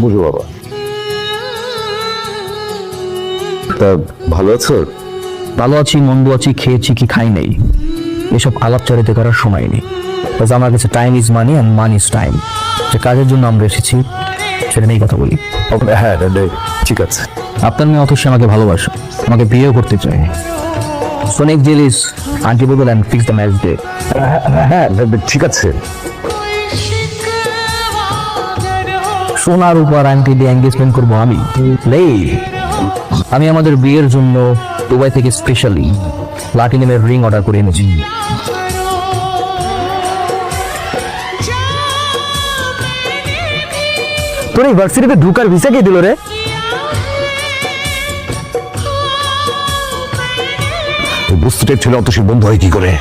বুঝো বাবা। তা ভালো আছো? ভালো আছি, মন্দ আছি, খেয়েছি কি খাই নাই, এসব আলাপচারিতা করার সময় নেই। আমার কাছে time is money and money is time. যে কাজের জন্য আমরা এসেছি সেটা নিয়েই কথা বলি। হ্যাঁ ঠিক আছে। আপনার মেয়ে অথচ আমাকে ভালোবাসে, আমাকে বিয়েও করতে চায়। So next deal is on table and fix the match day. হ্যাঁ ঠিক আছে। সোনার উপর আংটি দিয়ে এঙ্গেজমেন্ট করবো আমি। আমি আমাদের বিয়ের জন্য দুবাই থেকে স্পেশালি প্লাটিনামের রিং অর্ডার করে এনেছি। তোর ইউনিভার্সিটিতে ঢুকার ভিসা কে দিল রে? বুঝতে ছেলে অত সে বন্ধু হয় কি করে?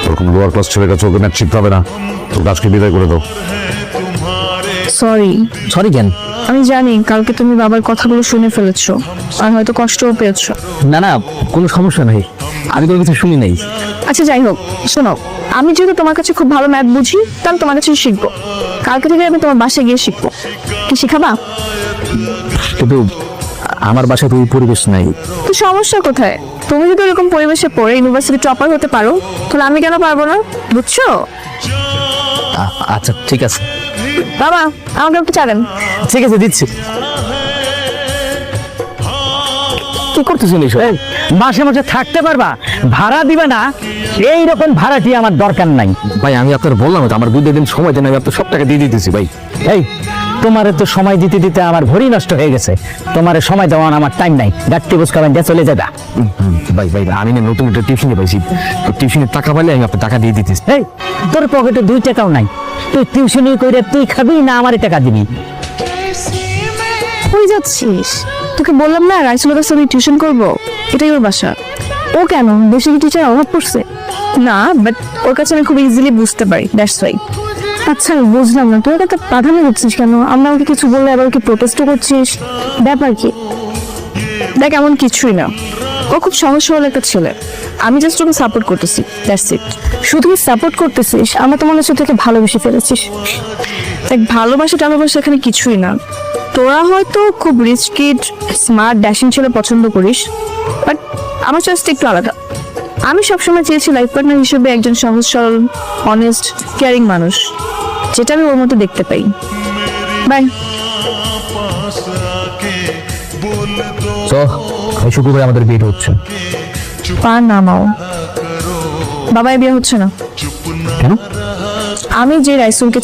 ওরকম লোয়ার ক্লাস ছেলের কাছে ওকে ম্যাচ শিখতে হবে না। তোর আজকে বিদায় করে দাও। সরি কেন? আমি জানি কালকে তুমি বাবার কথাগুলো শুনে ফেলেছো আর হয়তো কষ্টও পেয়েছো। না না, কোনো সমস্যা নেই, আমি কোনো কিছু শুনি নাই। আচ্ছা যাই হোক, শোনো, আমি যেহেতু তোমার কাছে খুব ভালো ম্যাথ বুঝি, তাহলে তোমার কাছে শিখবো। কালকে থেকে আমি তোমার বাসায় গিয়ে শিখবো। কি শিখাবা? কিন্তু আমার বাসায় তো ওই পরিবেশ নাই। তো সমস্যা কোথায়? তুমি যদি এরকম পরিবেশে পড়ে ইউনিভার্সিটি টপার হতে পারো, তাহলে আমি কেন পারবো না? বুঝছো? আচ্ছা ঠিক আছে। বাবা, আমাকে একটু চা দেন। ঠিক আছে, দিচ্ছি। কি করতেছেন এইসব? মাসে মাসে থাকতে পারবা, ভাড়া দিবে না, এইরকম ভাড়াটি আমার দরকার নাই। ভাই আমি আপনার বললাম তো আমার 2 দিন সময় দেন, আমি আপনার সব টাকা দিয়ে দিতেছি ভাই। এই তোমারে তো সময় দিতে দিতে আমার ভরি নষ্ট হয়ে গেছে। তোমারে সময় দেওয়ার আমার টাইম নাই। গাড়ি বুঝ খাবেন, চলে যাবা। ভাই ভাই আমি না নতুন একটা টিউশনে পাইছি, টিউশনের টাকা পাইলে আমি আপনার টাকা দিয়ে দিতেছি। এই তোর পকেটে 2 টাকাও নাই, তুই টিউশনি করে তুই খাবি না আমারে টাকা দিবি? কই যাচ্ছিস? তোকে বললাম না রাইসুলের কাছে আমি টিউশন করবো, এটাই ওর বাসা। ও কেন, বেশি কি টিচার অভাব পড়ছে? না, বাট ওর কাছে আমি খুব ইজিলি বুঝতে পারি, দ্যাটস ওয়াই। আচ্ছা আমি বুঝলাম না, তুই ওকে প্রাধান্য দিচ্ছিস কেন? আমরা ওকে কিছু বললে আবার কি প্রোটেস্টও করছিস? ব্যাপার কি? দেখ এমন কিছুই না, ও খুব সহজ সরল একটা ছেলে। আমি জাস্ট ওকে সাপোর্ট করতেছি, দ্যাটস ইট। শুধু সাপোর্ট করতেছিস, আমরা তো মনে হচ্ছে তোকে ভালোবেসে ফেলেছিস। দেখ ভালোবাসা টালোবাসা এখানে কিছুই না। তোরা হয়তো খুব রিচ কিড, স্মার্ট, ড্যাশিং ছেলে পছন্দ করিস, বাট আমার চয়েসটা একটু আলাদা। আমি সবসময় চেয়েছি লাইফ পার্টনার হিসেবে একজন সহজ সরল, অনেস্ট, কেয়ারিং মানুষ, যেটা আমি ওর মতো দেখতে পাই। বাই। তো এই শুক্রবারে আমাদের বিয়ে হচ্ছে। পা নামাও। বাবাই বিয়ে হচ্ছে না। কেন? আমি যে রাইসুলকে